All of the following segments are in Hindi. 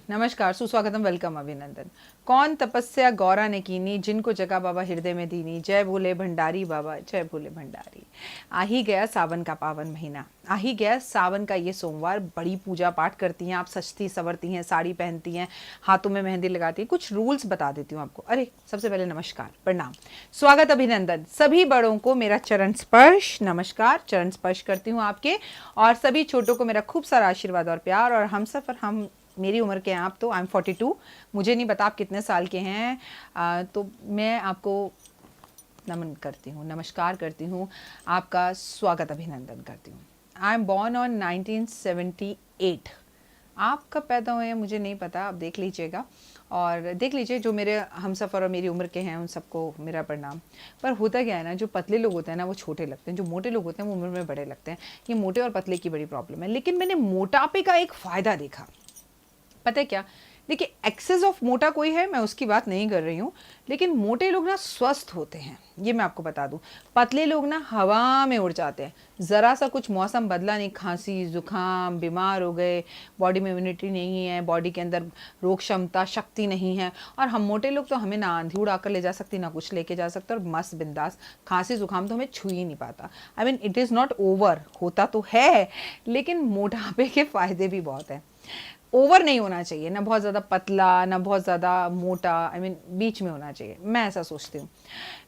नमस्कार, सुस्वागतम, वेलकम, अभिनंदन। कौन तपस्या गौरा ने कीनी, जिनको जगा बाबा हृदय में दीनी। जय भोले भंडारी बाबा, जय भोले भंडारी। आ ही गया सावन का पावन महीना, आ ही गया सावन का ये सोमवार। बड़ी पूजा पाठ करती हैं आप, सजती सवरती हैं, साड़ी पहनती हैं, हाथों में मेहंदी लगाती हैं। कुछ रूल्स बता देती हूँ आपको। अरे सबसे पहले नमस्कार, प्रणाम, स्वागत, अभिनंदन। सभी बड़ों को मेरा चरण स्पर्श नमस्कार, चरण स्पर्श करती हूँ आपके, और सभी छोटों को मेरा खूब सारा आशीर्वाद और प्यार। और हम सफ़र, हम मेरी उम्र के हैं आप, तो आई एम 42, मुझे नहीं पता आप कितने साल के हैं। तो मैं आपको नमन करती हूँ, नमस्कार करती हूँ, आपका स्वागत अभिनंदन करती हूँ। I am born on 1978। आप कब पैदा हुए हैं मुझे नहीं पता, आप देख लीजिएगा और देख लीजिए जो मेरे हम सफ़र और मेरी उम्र के हैं उन सबको मेरा प्रणाम। पर होता क्या है ना, जो पतले लोग होते हैं ना वो छोटे लगते हैं, जो मोटे लोग होते हैं वो उम्र में बड़े लगते हैं। ये मोटे और पतले की बड़ी प्रॉब्लम है। लेकिन मैंने मोटापे का एक फ़ायदा देखा, पता है क्या? देखिए, एक्सेस ऑफ मोटा कोई है, मैं उसकी बात नहीं कर रही हूँ, लेकिन मोटे लोग ना स्वस्थ होते हैं, ये मैं आपको बता दूँ। पतले लोग ना हवा में उड़ जाते हैं, ज़रा सा कुछ मौसम बदला नहीं, खांसी जुकाम, बीमार हो गए, बॉडी में इम्यूनिटी नहीं है, बॉडी के अंदर रोग क्षमता शक्ति नहीं है। और हम मोटे लोग तो हमें ना आंधी उड़ा कर ले जा सकती, ना कुछ लेके जा सकते, और मस्त बिंदास, खांसी जुकाम तो हमें छू ही नहीं पाता। I mean it is not over, होता तो है, लेकिन मोटापे के फ़ायदे भी बहुत हैं। ओवर नहीं होना चाहिए, ना बहुत ज़्यादा पतला ना बहुत ज़्यादा मोटा, आई मीन बीच में होना चाहिए, मैं ऐसा सोचती हूँ।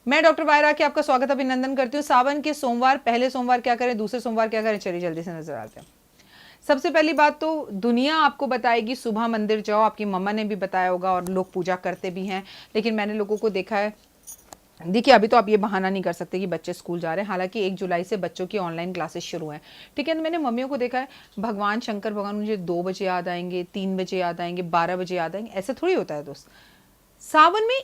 मैं डॉक्टर वायरा के आपका स्वागत अभिनंदन करती हूँ। सावन के सोमवार, पहले सोमवार क्या करें, दूसरे सोमवार क्या करें, चलिए जल्दी से नजर आते हैं। सबसे पहली बात तो दुनिया आपको बताएगी, सुबह मंदिर जाओ, आपकी मम्मा ने भी बताया होगा और लोग पूजा करते भी हैं। लेकिन मैंने लोगों को देखा है, देखिए अभी तो आप ये बहाना नहीं कर सकते कि बच्चे स्कूल जा रहे हैं, हालांकि 1 जुलाई से बच्चों की ऑनलाइन क्लासेस शुरू हैं, ठीक है। तो मैंने मम्मियों को देखा है, भगवान शंकर भगवान मुझे 2 बजे याद आएंगे, 3 बजे याद आएंगे, 12 बजे याद आएंगे, ऐसे थोड़ी होता है दोस्त। सावन में,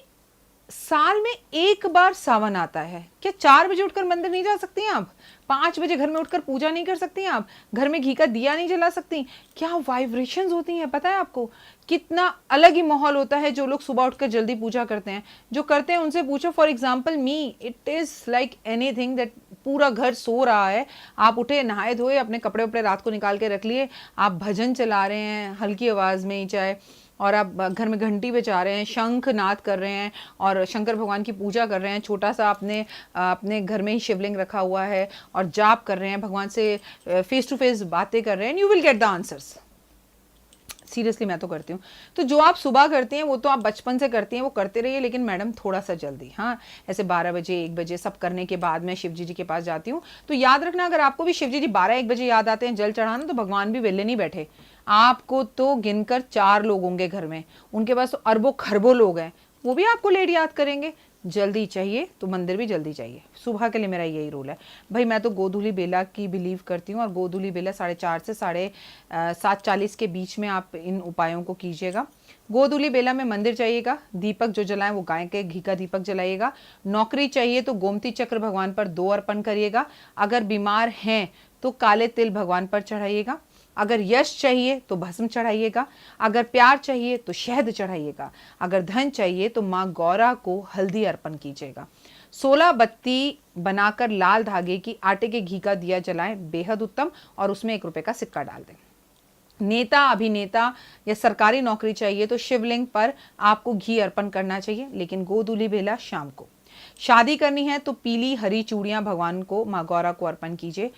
साल में एक बार सावन आता है, क्या 4 बजे उठकर मंदिर नहीं जा सकती हैं आप? 5 बजे घर में उठकर पूजा नहीं कर सकती हैं आप? घर में घी का दिया नहीं जला सकती? क्या वाइब्रेशंस होती हैं, पता है आपको? कितना अलग ही माहौल होता है। जो लोग सुबह उठकर जल्दी पूजा करते हैं, जो करते हैं उनसे पूछो। For example me, it is like anything that, पूरा घर सो रहा है, आप उठे, नहाए धोए, अपने कपड़े उपड़े रात को निकाल के रख लिए, आप भजन चला रहे हैं हल्की आवाज में ही चाहे, और आप घर में घंटी बजा रहे हैं, शंख नाद कर रहे हैं, और शंकर भगवान की पूजा कर रहे हैं। छोटा सा अपने अपने घर में ही शिवलिंग रखा हुआ है और जाप कर रहे हैं, भगवान से फेस टू फेस बातें कर रहे हैं, you will get the answers. Seriously मैं तो करती हूँ। तो जो आप सुबह करती हैं वो तो आप बचपन से करती हैं, वो करते रहिए, लेकिन मैडम थोड़ा सा जल्दी, हाँ। ऐसे 12 बजे 1 बजे सब करने के बाद मैं शिव जी के पास जाती हूँ। तो याद रखना, अगर आपको भी शिव जी 12-1 बजे याद आते हैं जल चढ़ाना, तो भगवान भी वेले नहीं बैठे। आपको तो गिनकर 4 लोग होंगे घर में, उनके पास तो अरबों खरबों लोग हैं, वो भी आपको लेट याद करेंगे। जल्दी चाहिए तो मंदिर भी जल्दी चाहिए। सुबह के लिए मेरा यही रूल है भाई। मैं तो गोधूली बेला की बिलीव करती हूँ, और गोधूली बेला 4:30 से 7:40 के बीच में आप इन उपायों को कीजिएगा। गोधूली बेला में मंदिर जाइएगा, दीपक जो जलाएं वो गाय के घी का दीपक जलाइएगा। नौकरी चाहिए तो गोमती चक्र भगवान पर 2 अर्पण करिएगा। अगर बीमार हैं तो काले तिल भगवान पर चढ़ाइएगा। अगर यश चाहिए तो भस्म चढ़ाइएगा। अगर प्यार चाहिए तो शहद चढ़ाइएगा। अगर धन चाहिए तो माँ गौरा को हल्दी अर्पण कीजिएगा। 16 बत्ती बनाकर लाल धागे की आटे के घी का दिया जलाएं, बेहद उत्तम, और उसमें 1 रुपए का सिक्का डाल दें। नेता, अभिनेता या सरकारी नौकरी चाहिए तो शिवलिंग पर आपको घी अर्पण करना चाहिए, लेकिन गोधूली बेला शाम को। शादी करनी है तो पीली हरी चूड़ियां भगवान को, माँ गौरा को अर्पण कीजिए।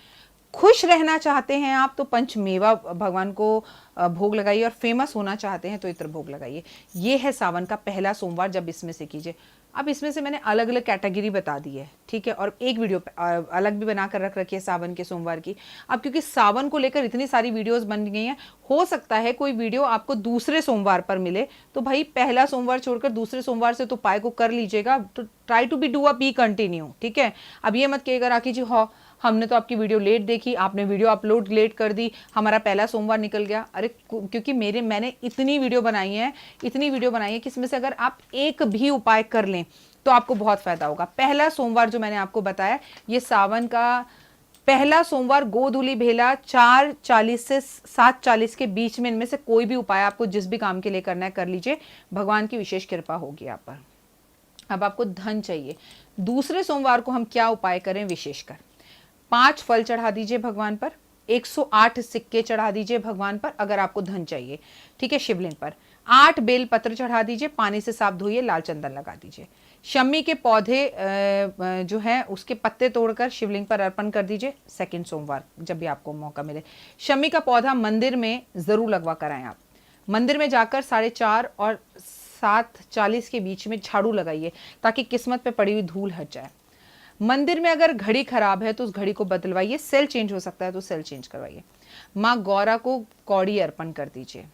खुश रहना चाहते हैं आप तो पंचमेवा भगवान को भोग लगाइए, और फेमस होना चाहते हैं तो इत्र भोग लगाइए। ये है सावन का पहला सोमवार, जब इसमें से कीजिए। अब इसमें से मैंने अलग अलग कैटेगरी बता दी है, ठीक है, और एक वीडियो अलग भी बनाकर रख रखी है सावन के सोमवार की। अब क्योंकि सावन को लेकर इतनी सारी वीडियोस बन गई हैं, हो सकता है कोई वीडियो आपको दूसरे सोमवार पर मिले, तो भाई पहला सोमवार छोड़कर दूसरे सोमवार से तो उपाय को कर लीजिएगा। तो try to be do a be continue, ठीक है। अब ये मत कहिएगा राखी जी, हो हमने तो आपकी वीडियो लेट देखी, आपने वीडियो अपलोड लेट कर दी, हमारा पहला सोमवार निकल गया। अरे क्योंकि मैंने इतनी वीडियो बनाई है, इतनी वीडियो बनाई है कि इसमें से अगर आप एक भी उपाय कर लें तो आपको बहुत फायदा होगा। पहला सोमवार जो मैंने आपको बताया, ये सावन का पहला सोमवार, गोधूली बेला 4:40 से 7:40 के बीच में, इनमें से कोई भी उपाय आपको जिस भी काम के लिए करना है कर लीजिए, भगवान की विशेष कृपा होगी आप पर। अब आपको धन चाहिए, दूसरे सोमवार को हम क्या उपाय करें विशेषकर? 5 फल चढ़ा दीजिए भगवान पर, 108 सिक्के चढ़ा दीजिए भगवान पर अगर आपको धन चाहिए, ठीक है, शिवलिंग पर। 8 बेल पत्र चढ़ा दीजिए, पानी से साफ धोइए, लाल चंदन लगा दीजिए। शम्मी के पौधे जो है उसके पत्ते तोड़कर शिवलिंग पर अर्पण कर दीजिए सेकंड सोमवार जब भी आपको मौका मिले। शम्मी का पौधा मंदिर में जरूर लगवा कर आए आप। मंदिर में जाकर 4:30 और 7:40 के बीच में झाड़ू लगाइए ताकि किस्मत पे पड़ी हुई धूल हट जाए। मंदिर में अगर घड़ी खराब है तो उस घड़ी को बदलवाइए, सेल चेंज हो सकता है तो सेल चेंज करवाइए। माँ गौरा को कौड़ी अर्पण कर दीजिए।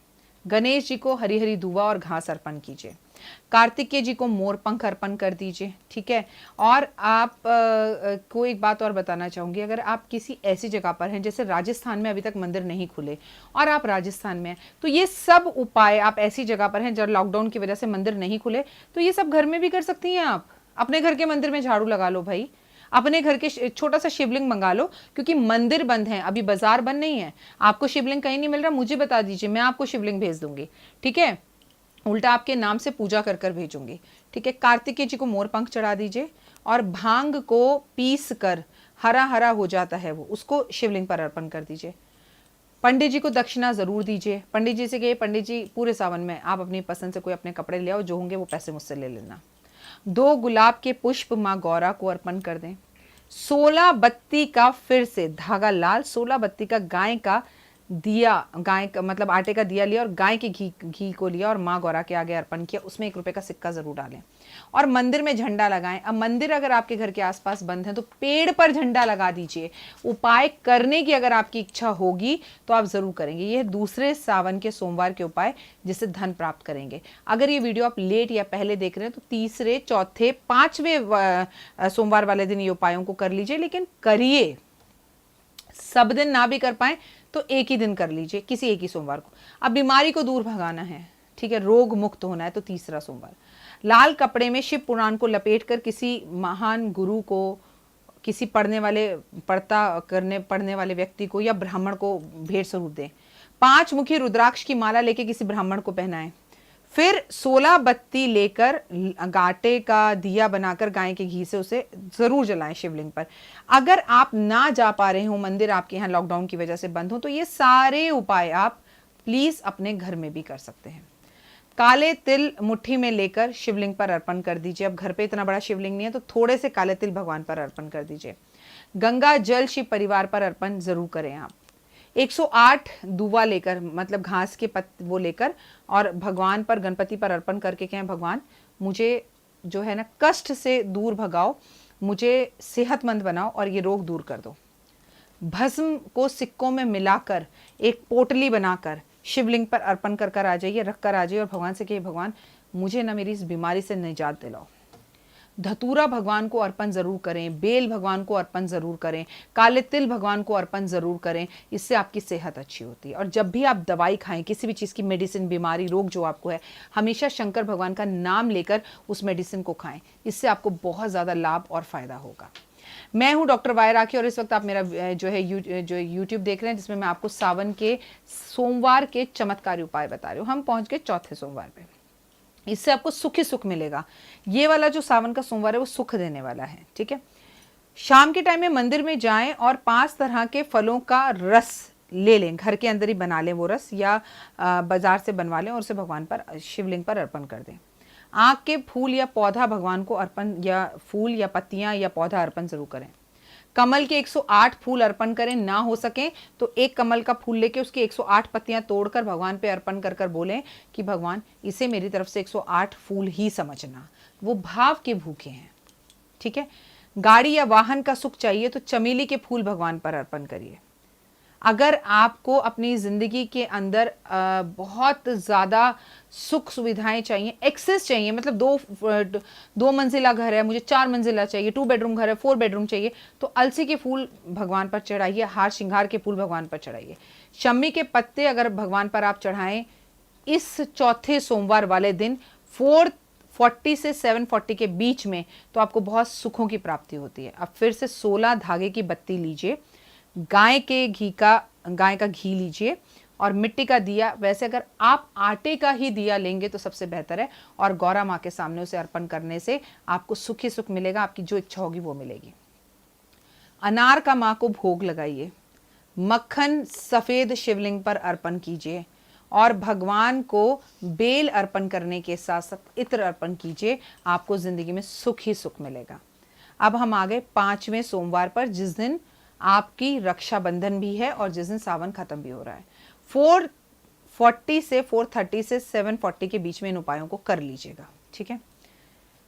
गणेश जी को हरी हरी दुआ और घास अर्पण कीजिए। कार्तिकेय जी को मोर पंख अर्पण कर दीजिए, ठीक है। और आप को एक बात और बताना चाहूंगी, अगर आप किसी ऐसी जगह पर हैं जैसे राजस्थान में अभी तक मंदिर नहीं खुले और आप राजस्थान में हैं, तो ये सब उपाय आप ऐसी जगह पर हैं जब लॉकडाउन की वजह से मंदिर नहीं खुले, तो ये सब घर में भी कर सकती हैं आप। अपने घर के मंदिर में झाड़ू लगा लो भाई, अपने घर के छोटा सा शिवलिंग मंगा लो, क्योंकि मंदिर बंद है अभी, बाजार बंद नहीं है। आपको शिवलिंग कहीं नहीं मिल रहा, मुझे बता दीजिए, मैं आपको शिवलिंग भेज दूंगी, ठीक है। उल्टा आपके नाम से पूजा कर कर भेजूंगी, ठीक है। कार्तिकेय जी को मोर पंख चढ़ा दीजिए और भांग को पीस कर हरा हरा हो जाता है वो, उसको शिवलिंग पर अर्पण कर दीजिए। पंडित जी को दक्षिणा जरूर दीजिए। पंडित जी से कहिए, पंडित जी पूरे सावन में आप अपनी पसंद से कोई अपने कपड़े ले आओ, जो होंगे वो पैसे मुझसे ले लेना। 2 गुलाब के पुष्प माँ गौरा को अर्पण कर दें। 16 बत्ती का फिर से धागा लाल, 16 बत्ती का गाय का दिया, गाय का मतलब आटे का दिया लिया और गाय के घी को लिया और माँ गौरा के आगे अर्पण किया। उसमें 1 रुपए का सिक्का जरूर डालें और मंदिर में झंडा लगाएं। अब मंदिर अगर आपके घर के आसपास बंद है तो पेड़ पर झंडा लगा दीजिए। उपाय करने की अगर आपकी इच्छा होगी तो आप जरूर करेंगे। यह दूसरे सावन के सोमवार के उपाय जिससे धन प्राप्त करेंगे। अगर ये वीडियो आप लेट या पहले देख रहे हैं तो तीसरे, चौथे, 5वें सोमवार वाले दिन ये उपायों को कर लीजिए, लेकिन करिए। सब दिन ना भी कर पाए तो एक ही दिन कर लीजिए, किसी एक ही सोमवार को। अब बीमारी को दूर भगाना है, ठीक है, रोग मुक्त होना है तो तीसरा सोमवार। लाल कपड़े में शिव पुराण को लपेटकर किसी महान गुरु को, किसी पढ़ने वाले व्यक्ति को या ब्राह्मण को भेंट स्वरूप दें। 5 मुखी रुद्राक्ष की माला लेके किसी ब्राह्मण को पहनाएं। फिर 16 बत्ती लेकर गाटे का दिया बनाकर गाय के घी से उसे जरूर जलाएं शिवलिंग पर। अगर आप ना जा पा रहे हो, मंदिर आपके यहाँ लॉकडाउन की वजह से बंद हो, तो ये सारे उपाय आप प्लीज अपने घर में भी कर सकते हैं। काले तिल मुट्ठी में लेकर शिवलिंग पर अर्पण कर दीजिए। अब घर पे इतना बड़ा शिवलिंग नहीं है तो थोड़े से काले तिल भगवान पर अर्पण कर दीजिए। गंगा जल शिव परिवार पर अर्पण जरूर करें आप। 108 दुआ लेकर, मतलब घास के वो लेकर, और भगवान पर, गणपति पर अर्पण करके कहें, भगवान मुझे जो है ना कष्ट से दूर भगाओ, मुझे सेहतमंद बनाओ और ये रोग दूर कर दो। भस्म को सिक्कों में मिलाकर एक पोटली बनाकर शिवलिंग पर अर्पण कर कर आ जाइए, रख कर आ जाइए और भगवान से कहिए, भगवान मुझे ना मेरी इस बीमारी से निजात दिलाओ। धतूरा भगवान को अर्पण जरूर करें, बेल भगवान को अर्पण जरूर करें, काले तिल भगवान को अर्पण जरूर करें। इससे आपकी सेहत अच्छी होती है। और जब भी आप दवाई खाएं, किसी भी चीज़ की मेडिसिन, बीमारी, रोग जो आपको है, हमेशा शंकर भगवान का नाम लेकर उस मेडिसिन को खाएं। इससे आपको बहुत ज़्यादा लाभ और फायदा होगा। मैं हूं डॉक्टर वाय राखी और इस वक्त आप मेरा जो यूट्यूब देख रहे हैं, जिसमें मैं आपको सावन के सोमवार के चमत्कारी उपाय बता रही हूँ। हम पहुंच गए चौथे सोमवार पे। इससे आपको सुख ही सुख मिलेगा। ये वाला जो सावन का सोमवार है वो सुख देने वाला है, ठीक है। शाम के टाइम में मंदिर में जाएं और 5 तरह के फलों का रस ले लें, घर के अंदर ही बना लें वो रस, या बाजार से बनवा लें और उसे भगवान पर, शिवलिंग पर अर्पण कर दें। आँख के फूल या पौधा भगवान को अर्पण, या फूल या पत्तियां या पौधा अर्पण जरूर करें। कमल के 108 फूल अर्पण करें, ना हो सके तो एक कमल का फूल लेके उसकी 108 पत्तियां तोड़कर भगवान पे अर्पण कर कर बोलें कि भगवान इसे मेरी तरफ से 108 फूल ही समझना। वो भाव के भूखे हैं, ठीक है। गाड़ी या वाहन का सुख चाहिए तो चमेली के फूल भगवान पर अर्पण करिए। अगर आपको अपनी ज़िंदगी के अंदर बहुत ज़्यादा सुख सुविधाएं चाहिए, एक्सेस चाहिए, मतलब दो मंजिला घर है, मुझे 4 मंजिला चाहिए, 2 बेडरूम घर है, 4 बेडरूम चाहिए, तो अलसी के फूल भगवान पर चढ़ाइए, हार श्रृंगार के फूल भगवान पर चढ़ाइए। शम्मी के पत्ते अगर भगवान पर आप चढ़ाएं इस चौथे सोमवार वाले दिन 4:40 से 7:40 के बीच में, तो आपको बहुत सुखों की प्राप्ति होती है। अब फिर से 16 धागे की बत्ती लीजिए, गाय का घी लीजिए और मिट्टी का दिया। वैसे अगर आप आटे का ही दिया लेंगे तो सबसे बेहतर है, और गौरा माँ के सामने उसे अर्पण करने से आपको सुख ही सुख मिलेगा, आपकी जो इच्छा होगी वो मिलेगी। अनार का माँ को भोग लगाइए। मक्खन सफेद शिवलिंग पर अर्पण कीजिए और भगवान को बेल अर्पण करने के साथ साथ इत्र अर्पण कीजिए। आपको जिंदगी में सुख ही सुख मिलेगा। अब हम आ गए 5वें सोमवार पर, जिस दिन आपकी रक्षाबंधन भी है और जिस दिन सावन खत्म भी हो रहा है। 4:40 से 4:30 से 7:40 के बीच में इन उपायों को कर लीजिएगा, ठीक है।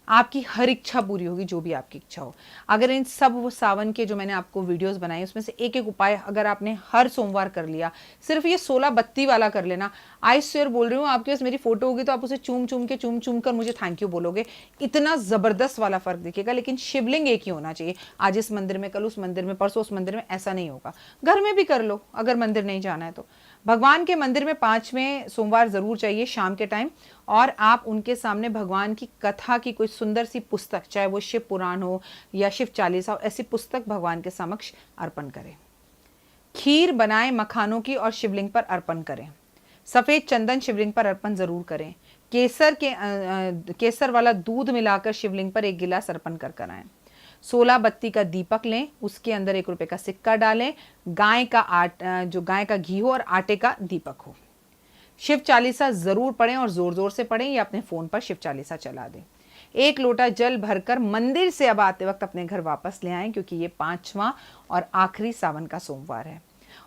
आपकी हर इच्छा पूरी होगी, जो भी आपकी इच्छा हो। अगर इन सब वो सावन के जो मैंने आपको वीडियोस बनाए उसमें से एक एक उपाय अगर आपने हर सोमवार कर लिया, सिर्फ ये 16 बत्ती वाला कर लेना, आई स्वेयर बोल रही हूँ, आपके पास मेरी फोटो होगी तो आप उसे चूम चूम कर मुझे थैंक यू बोलोगे। इतना जबरदस्त वाला फर्क दिखेगा। लेकिन शिवलिंग एक ही होना चाहिए। आज इस मंदिर में, कल उस मंदिर में, परसों उस मंदिर में, ऐसा नहीं होगा। घर में भी कर लो अगर मंदिर नहीं जाना है तो। भगवान के मंदिर में 5वें सोमवार जरूर चाहिए शाम के टाइम। और आप उनके सामने भगवान की कथा की कोई सुंदर सी पुस्तक, चाहे वो शिव पुराण हो या शिव चालीसा हो, ऐसी पुस्तक भगवान के समक्ष अर्पण करें। खीर बनाएं मखानों की और शिवलिंग पर अर्पण करें। सफेद चंदन शिवलिंग पर अर्पण जरूर करें। केसर वाला दूध मिलाकर शिवलिंग पर 1 गिलास अर्पण कर कराएं। 16 बत्ती का दीपक लें, उसके अंदर 1 रुपए का सिक्का डालें। गाय का घी हो और आटे का दीपक हो। शिव चालीसा जरूर पढ़ें और जोर जोर से पढ़ें या अपने फोन पर शिव चालीसा चला दें। 1 लोटा जल भरकर मंदिर से अब आते वक्त अपने घर वापस ले आएं, क्योंकि ये 5वां और आखिरी सावन का सोमवार है।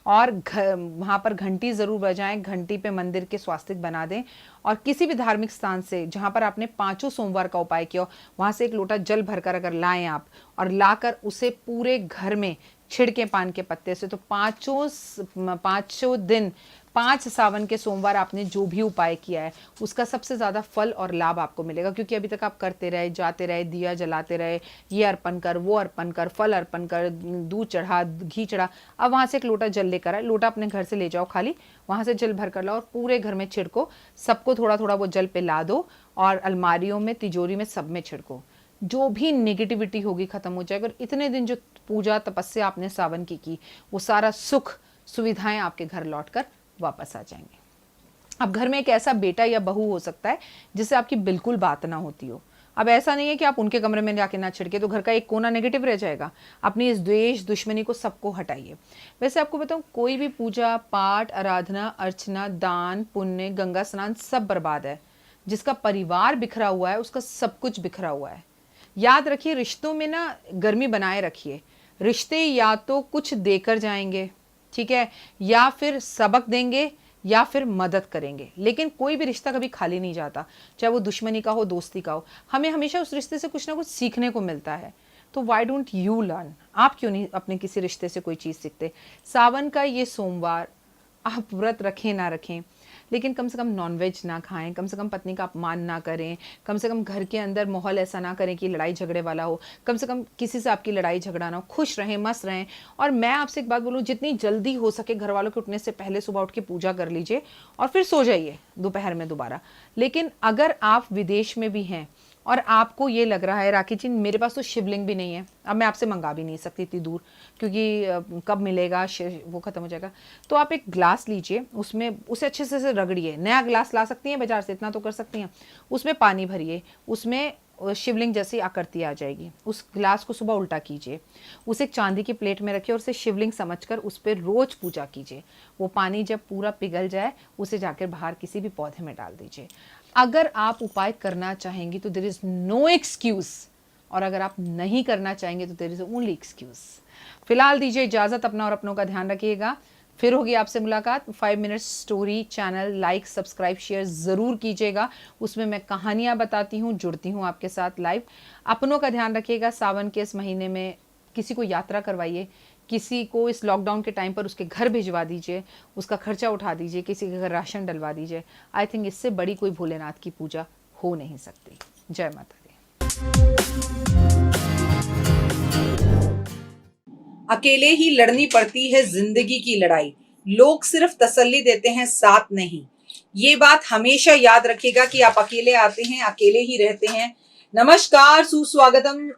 और वहां पर घंटी जरूर बजाएं, घंटी पे मंदिर के स्वास्तिक बना दें। और किसी भी धार्मिक स्थान से जहां पर आपने 5 सोमवार का उपाय किया, वहां से 1 लोटा जल भरकर अगर लाएं आप और लाकर उसे पूरे घर में छिड़के पान के पत्ते से, तो पांचों दिन 5 सावन के सोमवार आपने जो भी उपाय किया है उसका सबसे ज्यादा फल और लाभ आपको मिलेगा। क्योंकि अभी तक आप करते रहे, जाते रहे, दिया जलाते रहे, ये अर्पण कर, वो अर्पण कर, फल अर्पण कर, दूध चढ़ा, घी चढ़ा। अब वहां से 1 लोटा जल लेकर आए, लोटा अपने घर से ले जाओ खाली, वहां से जल भर कर लाओ और पूरे घर में छिड़को। सबको थोड़ा थोड़ा वो जल पे ला दो और अलमारियों में, तिजोरी में, सब में छिड़को। जो भी नेगेटिविटी होगी खत्म हो जाएगा। और इतने दिन जो पूजा तपस्या आपने सावन की वो सारा सुख सुविधाएं आपके घर लौटकर वापस आ जाएंगे। अब घर में एक ऐसा बेटा या बहू हो सकता है जिससे आपकी बिल्कुल बात ना होती हो। अब ऐसा नहीं है कि आप उनके कमरे में जाके ना छिड़के तो घर का एक कोना नेगेटिव रह जाएगा। अपनी इस द्वेष दुश्मनी को सबको हटाइए। वैसे आपको बताऊं, कोई भी पूजा पाठ, आराधना, अर्चना, दान, पुण्य, गंगा स्नान सब बर्बाद है। जिसका परिवार बिखरा हुआ है उसका सब कुछ बिखरा हुआ है। याद रखिए, रिश्तों में ना गर्मी बनाए रखिए। रिश्ते या तो कुछ देकर जाएंगे, ठीक है, या फिर सबक देंगे या फिर मदद करेंगे। लेकिन कोई भी रिश्ता कभी खाली नहीं जाता, चाहे वो दुश्मनी का हो, दोस्ती का हो। हमें हमेशा उस रिश्ते से कुछ ना कुछ सीखने को मिलता है। तो वाई डोंट यू लर्न? आप क्यों नहीं अपने किसी रिश्ते से कोई चीज़ सीखते? सावन का ये सोमवार आप व्रत रखें ना रखें, लेकिन कम से कम नॉनवेज ना खाएं, कम से कम पत्नी का अपमान ना करें, कम से कम घर के अंदर माहौल ऐसा ना करें कि लड़ाई झगड़े वाला हो, कम से कम किसी से आपकी लड़ाई झगड़ा ना हो। खुश रहें, मस्त रहें। और मैं आपसे एक बात बोलूँ, जितनी जल्दी हो सके घर वालों के उठने से पहले सुबह उठ के पूजा कर लीजिए और फिर सो जाइए दोपहर में दोबारा। लेकिन अगर आप विदेश में भी हैं और आपको ये लग रहा है राखी जी मेरे पास तो शिवलिंग भी नहीं है, अब मैं आपसे मंगा भी नहीं सकती इतनी दूर, क्योंकि कब मिलेगा, वो खत्म हो जाएगा, तो आप एक ग्लास लीजिए, उसमें उसे अच्छे से रगड़िए। नया ग्लास ला सकती हैं बाजार से, इतना तो कर सकती हैं। उसमें पानी भरिए, उसमें शिवलिंग जैसी आकृति आ जाएगी। उस ग्लास को सुबह उल्टा कीजिए, उसे एक चांदी की प्लेट में रखिए और उसे शिवलिंग समझकर उस पर रोज पूजा कीजिए। वो पानी जब पूरा पिघल जाए उसे जाकर बाहर किसी भी पौधे में डाल दीजिए। अगर आप उपाय करना चाहेंगी तो देयर इज नो एक्सक्यूज, और अगर आप नहीं करना चाहेंगे तो देयर इज ओनली एक्सक्यूज। फिलहाल दीजिए इजाजत, अपना और अपनों का ध्यान रखिएगा। फिर होगी आपसे मुलाकात। 5 minute story channel like, subscribe, share जरूर कीजिएगा। उसमें मैं कहानियां बताती हूँ, जुड़ती हूँ आपके साथ लाइव। अपनों का ध्यान रखिएगा। सावन के इस महीने में किसी को यात्रा करवाइए, किसी को इस लॉकडाउन के टाइम पर उसके घर भिजवा दीजिए, उसका खर्चा उठा दीजिए, किसी के घर राशन डलवा दीजिए। आई थिंक इससे बड़ी कोई भोलेनाथ की पूजा हो नहीं सकती। जय माता दी। अकेले ही लड़नी पड़ती है जिंदगी की लड़ाई, लोग सिर्फ तसल्ली देते हैं, साथ नहीं। ये बात हमेशा याद रखिएगा कि आप अकेले आते हैं, अकेले ही रहते हैं। नमस्कार, सुस्वागतम,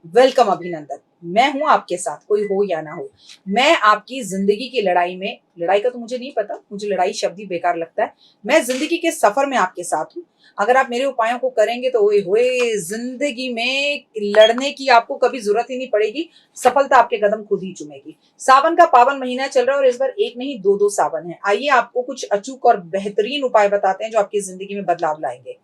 वेलकम, अभिनंदन। मैं हूं आपके साथ, कोई हो या ना हो। मैं आपकी जिंदगी की लड़ाई में, लड़ाई का तो मुझे नहीं पता, मुझे लड़ाई शब्द ही बेकार लगता है। मैं जिंदगी के सफर में आपके साथ हूं। अगर आप मेरे उपायों को करेंगे तो ओए होए, जिंदगी में लड़ने की आपको कभी जरूरत ही नहीं पड़ेगी। सफलता आपके कदम खुद ही चूमेगी। सावन का पावन महीना चल रहा है और इस बार एक नहीं दो दो सावन है। आइए आपको कुछ अचूक और बेहतरीन उपाय बताते हैं जो आपकी जिंदगी में बदलाव लाएंगे।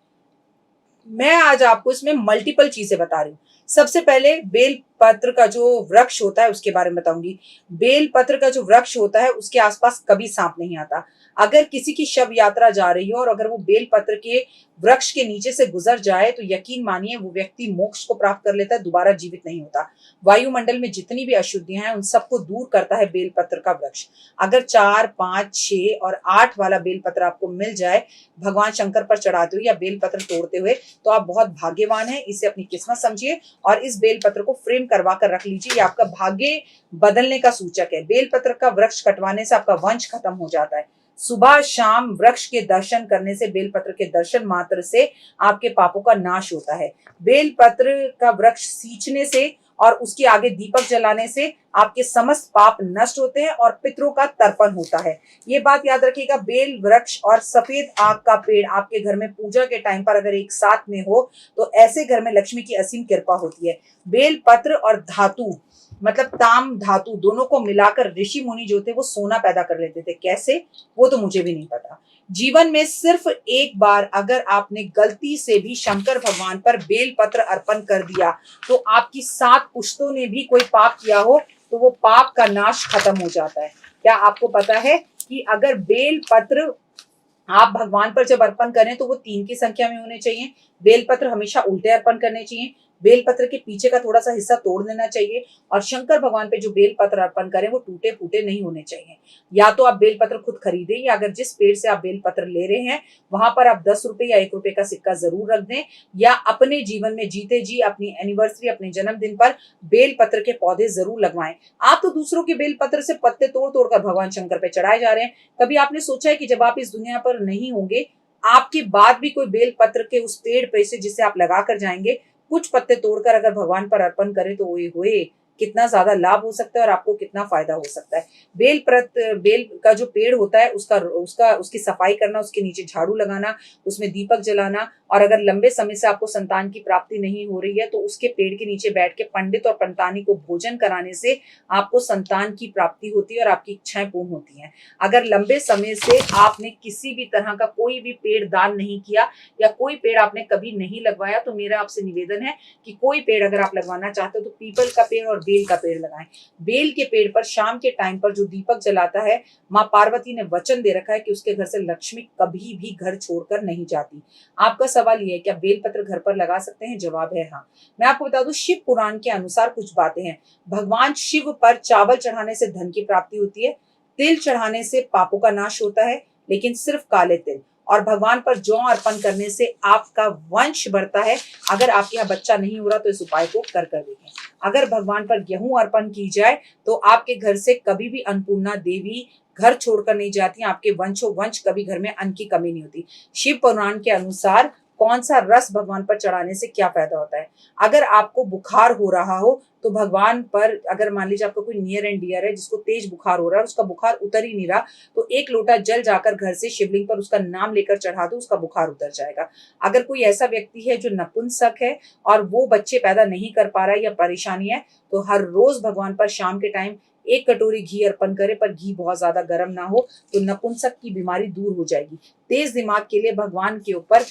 मैं आज आपको इसमें मल्टीपल चीजें बता रही हूँ। सबसे पहले बेल पत्र का जो वृक्ष होता है उसके बारे में बताऊंगी। बेल पत्र का जो वृक्ष होता है उसके आसपास कभी सांप नहीं आता। अगर किसी की शव यात्रा जा रही हो और अगर वो बेल पत्र के वृक्ष के नीचे से गुजर जाए तो यकीन मानिए वो व्यक्ति मोक्ष को प्राप्त कर लेता है, दोबारा जीवित नहीं होता। वायुमंडल में जितनी भी अशुद्धियां हैं उन सबको दूर करता है बेल पत्र का वृक्ष। अगर 4, 5, 6 और 8 वाला बेल पत्र आपको मिल जाए भगवान शंकर पर चढ़ाते हुए या बेल पत्र तोड़ते हुए, तो आप बहुत भाग्यवान हैं। इसे अपनी किस्मत समझिए और इस बेल पत्र को फ्रेम करवा कर रख लीजिए। ये आपका भाग्य बदलने का सूचक है। बेल पत्र का वृक्ष कटवाने से आपका वंश खत्म हो जाता है। सुबह शाम वृक्ष के दर्शन करने से, बेल पत्र के दर्शन मात्र से आपके पापों का नाश होता है। बेल पत्र का वृक्ष सींचने से और उसके आगे दीपक जलाने से आपके समस्त पाप नष्ट होते हैं और पितरों का तर्पण होता है। ये बात याद रखिएगा। बेल वृक्ष और सफेद आग का पेड़ आपके घर में पूजा के टाइम पर अगर एक साथ में हो तो ऐसे घर में लक्ष्मी की असीम कृपा होती है। बेल पत्र और धातु मतलब ताम धातु दोनों को मिलाकर ऋषि मुनि जो थे वो सोना पैदा कर लेते थे। कैसे, वो तो मुझे भी नहीं पता। जीवन में सिर्फ एक बार अगर आपने गलती से भी शंकर भगवान पर बेल पत्र अर्पण कर दिया तो आपकी 7 पुश्तों ने भी कोई पाप किया हो तो वो पाप का नाश खत्म हो जाता है। क्या आपको पता है कि अगर बेल पत्र आप भगवान पर जब अर्पण करें तो वो 3 की संख्या में होने चाहिए। बेलपत्र हमेशा उल्टे अर्पण करने चाहिए। बेलपत्र के पीछे का थोड़ा सा हिस्सा तोड़ देना चाहिए और शंकर भगवान पे जो बेलपत्र अर्पण करें वो टूटे फूटे नहीं होने चाहिए। या तो आप बेलपत्र खुद खरीदें या अगर जिस पेड़ से आप बेलपत्र ले रहे हैं वहां पर आप 10 रुपए या 1 रुपए का सिक्का जरूर रख दें, या अपने जीवन में जीते जी अपनी एनिवर्सरी, अपने जन्मदिन पर बेलपत्र के पौधे जरूर लगवाएं। आप तो दूसरों के बेलपत्र से पत्ते तोड़ तोड़कर भगवान शंकर पे चढ़ाए जा रहे हैं। कभी आपने सोचा है कि जब आप इस दुनिया पर नहीं होंगे, आपके बाद भी कोई बेल पत्र के उस पेड़ पे से जिसे आप लगा कर जाएंगे कुछ पत्ते तोड़कर अगर भगवान पर अर्पण करें तो ओए होए कितना ज्यादा लाभ हो सकता है और आपको कितना फायदा हो सकता है। बेल का जो पेड़ होता है उसका उसका उसकी सफाई करना, उसके नीचे झाड़ू लगाना, उसमें दीपक जलाना, और अगर लंबे समय से आपको संतान की प्राप्ति नहीं हो रही है तो उसके पेड़ के नीचे बैठ के पंडित और पंडितानी को भोजन कराने से आपको संतान की प्राप्ति होती है और आपकी इच्छाएं पूर्ण होती हैं। अगर लंबे समय से आपने किसी भी तरह का कोई भी पेड़ दान नहीं किया या कोई पेड़ आपने कभी नहीं लगवाया तो मेरा आपसे निवेदन है कि कोई पेड़ अगर आप लगवाना चाहते हो तो पीपल का पेड़ और बेल का पेड़ लगाएं। बेल के पेड़ पर शाम के टाइम पर जो दीपक जलाता है, माँ पार्वती ने वचन दे रखा है कि उसके घर से लक्ष्मी कभी भी घर छोड़कर नहीं जाती। आपका सवाल ये है क्या बेलपत्र घर पर लगा सकते हैं? जवाब है हाँ। मैं आपको बता दूं, शिव पुराण के अनुसार कुछ बातें हैं। भगवान शिव पर चावल चढ़ाने से धन की प्राप्ति होती है, तिल चढ़ाने से पापों का नाश होता है, लेकिन सिर्फ काले तिल, और भगवान पर जौ अर्पण करने से आपका वंश बढ़ता है। अगर आपके यहाँ बच्चा नहीं हो रहा तो इस उपाय को कर देखें। अगर भगवान पर गेहूं अर्पण की जाए तो आपके घर से कभी भी अन्नपूर्णा देवी घर छोड़कर नहीं जाती। आपके वंशों वंश कभी घर में अन्न की कमी नहीं होती। शिव पुराण के अनुसार कौन सा रस भगवान पर चढ़ाने से क्या फायदा होता है? अगर आपको बुखार हो रहा हो तो भगवान पर, अगर मान लीजिए आपका कोई नियर एंड डियर है जिसको तेज बुखार हो रहा है, उसका बुखार उतर ही नहीं रहा, तो 1 लोटा जल जाकर घर से शिवलिंग पर उसका नाम लेकर चढ़ा दो, उसका बुखार उतर जाएगा। अगर कोई ऐसा व्यक्ति है जो नपुंसक है और वो बच्चे पैदा नहीं कर पा रहा है या परेशानी है, तो हर रोज भगवान पर शाम के टाइम 1 कटोरी घी अर्पण करे, पर घी बहुत ज्यादा गर्म ना हो, तो नपुंसक की बीमारी दूर हो जाएगी। तेज दिमाग के लिए भगवान के ऊपर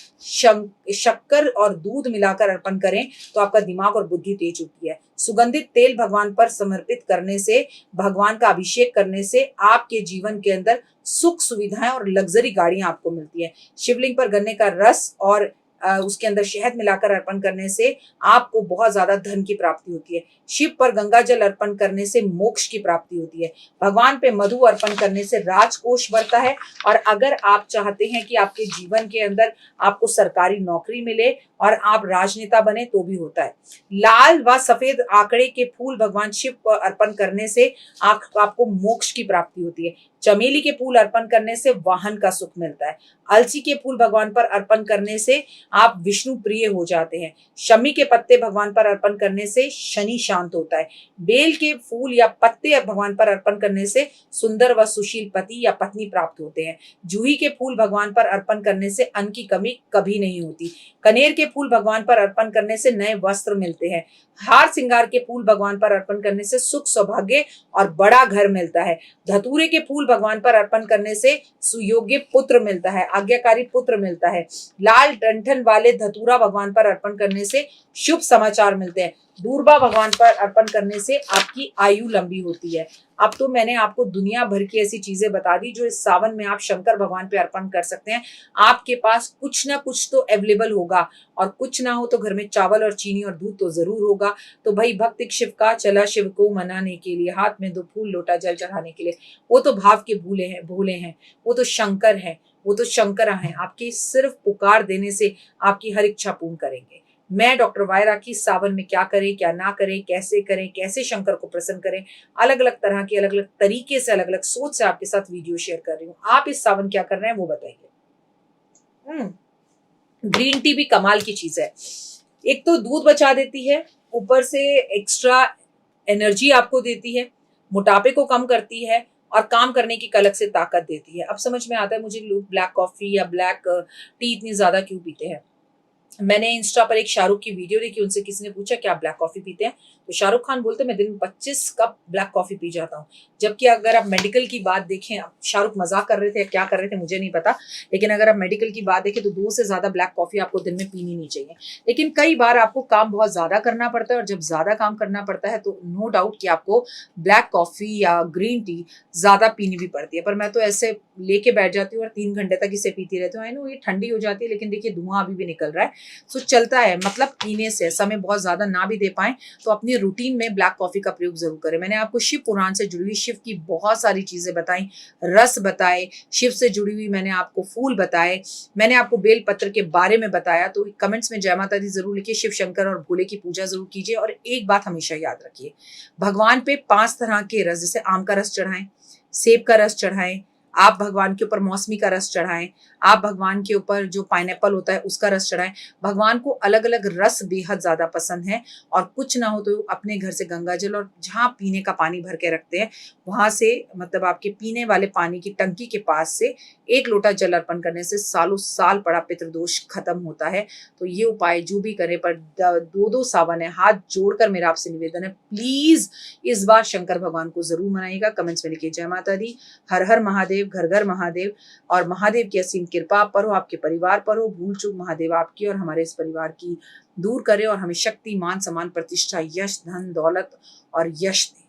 शक्कर और दूध मिलाकर अर्पण करें तो आपका दिमाग और बुद्धि तेज होती है। सुगंधित तेल भगवान पर समर्पित करने से, भगवान का अभिषेक करने से आपके जीवन के अंदर सुख सुविधाएं और लग्जरी गाड़ियां आपको मिलती है। शिवलिंग पर गन्ने का रस और उसके अंदर शहद मिलाकर अर्पण करने से आपको बहुत ज्यादा धन की प्राप्ति होती है। शिव पर गंगा जल अर्पण करने से मोक्ष की प्राप्ति होती है। भगवान पे मधु अर्पण करने से राजकोष बढ़ता है। और अगर आप चाहते हैं कि आपके जीवन के अंदर आपको सरकारी नौकरी मिले और आप राजनेता बने तो भी होता है। लाल व सफेद आंकड़े के फूल भगवान शिव को अर्पण करने से आपको मोक्ष की प्राप्ति होती है। चमेली के फूल अर्पण करने से वाहन का सुख मिलता है। अलसी के फूल भगवान पर अर्पण करने से आप विष्णु प्रिय हो जाते हैं। शमी के पत्ते भगवान पर अर्पण करने से शनि शांत होता है। बेल के फूल या पत्ते भगवान पर अर्पण करने से सुंदर व सुशील पति या पत्नी प्राप्त होते हैं। जूही के फूल भगवान पर अर्पण करने से अन्न की कमी कभी नहीं होती। कनेर के फूल भगवान पर अर्पण करने से नए वस्त्र मिलते हैं। हार श्रृंगार के फूल भगवान पर अर्पण करने से सुख सौभाग्य और बड़ा घर मिलता है। धतूरे के फूल भगवान पर अर्पण करने से सुयोग्य पुत्र मिलता है, आज्ञाकारी पुत्र मिलता है। लाल डंठल वाले धतूरा भगवान पर अर्पण करने से शुभ समाचार मिलते हैं। दूर्बा भगवान पर अर्पण करने से आपकी आयु लंबी होती है। अब तो मैंने आपको दुनिया भर की ऐसी चीजें बता दी जो इस सावन में आप शंकर भगवान पे अर्पण कर सकते हैं। आपके पास कुछ ना कुछ तो अवेलेबल होगा, और कुछ ना हो तो घर में चावल और चीनी और दूध तो जरूर होगा। तो भाई भक्त शिव का चला शिव को मनाने के लिए, हाथ में 2 फूल लोटा जल चढ़ाने के लिए। वो तो भाव के भोले हैं, वो तो शंकर हैं, वो तो शंकरा हैं। आपकी सिर्फ पुकार देने से आपकी हर इच्छा पूर्ण करेंगे। मैं डॉक्टर वाय राखी सावन में क्या करें, क्या ना करें, कैसे शंकर को प्रसन्न करें, अलग अलग तरह के, अलग अलग तरीके से, अलग अलग सोच से आपके साथ वीडियो शेयर कर रही हूँ। आप इस सावन क्या कर रहे हैं वो बताइए। ग्रीन टी भी कमाल की चीज है। एक तो दूध बचा देती है, ऊपर से एक्स्ट्रा एनर्जी आपको देती है, मोटापे को कम करती है, और काम करने की अलग से ताकत देती है। अब समझ में आता है मुझे लोग ब्लैक कॉफी या ब्लैक टी इतनी ज्यादा क्यों पीते हैं। मैंने इंस्टा पर एक शाहरुख की वीडियो देखी, उनसे किसी ने पूछा क्या आप ब्लैक कॉफी पीते हैं, तो शाहरुख खान बोलते मैं दिन में 25 कप ब्लैक कॉफी पी जाता हूँ। जबकि अगर आप मेडिकल की बात देखें, शाहरुख मजाक कर रहे थे, क्या कर रहे थे मुझे नहीं पता, लेकिन अगर आप मेडिकल की बात देखें तो 2 से ज्यादा ब्लैक कॉफी आपको दिन में पीनी नहीं चाहिए। लेकिन कई बार आपको काम बहुत ज्यादा करना पड़ता है, और जब ज्यादा काम करना पड़ता है तो नो डाउट कि आपको ब्लैक कॉफी या ग्रीन टी ज्यादा पीनी भी पड़ती है। पर मैं तो ऐसे लेके बैठ जाती हूँ और 3 घंटे तक इसे पीती रहती हूँ। आई नो ये ठंडी हो जाती है, लेकिन देखिए धुआं अभी भी निकल रहा है, सो चलता है। मतलब पीने से समय बहुत ज्यादा ना भी दे पाए तो अपनी रूटीन में ब्लैक कॉफी का प्रयोग जरूर करें। मैंने आपको शिव पुराण से जुड़ी हुई शिव की बहुत सारी चीजें बताई, रस बताए, शिव से जुड़ी हुई मैंने आपको फूल बताए, मैंने आपको बेल पत्र के बारे में बताया। तो कमेंट्स में जय माता दी जरूर लिखिए, शिव शंकर और भोले की पूजा जरूर कीजिए। और एक बात हमेशा याद रखिए, भगवान पे 5 तरह के रस, जैसे आम का रस चढ़ाएं, सेब का रस चढ़ाएं, आप भगवान के ऊपर मौसमी का रस चढ़ाएं, आप भगवान के ऊपर जो पाइनएप्पल होता है उसका रस चढ़ाएं। भगवान को अलग अलग रस बेहद ज्यादा पसंद है। और कुछ ना हो तो अपने घर से गंगा जल, और जहाँ पीने का पानी भर के रखते हैं वहां से, मतलब आपके पीने वाले पानी की टंकी के पास से 1 लोटा जल अर्पण करने से सालों साल पड़ा पितृदोष खत्म होता है। तो ये उपाय जो भी करें, पर 2 सावन है, हाथ जोड़कर मेरा आपसे निवेदन है, प्लीज इस बार शंकर भगवान को जरूर मनाइएगा। कमेंट्स में लिखिए जय माता दी, हर हर महादेव, घर घर महादेव। और महादेव की असीम कृपा आप पर हो, आपके परिवार पर हो। भूल चूक महादेव आपकी और हमारे इस परिवार की दूर करे, और हमें शक्ति, मान, सम्मान, प्रतिष्ठा, यश, धन, दौलत और यश दे।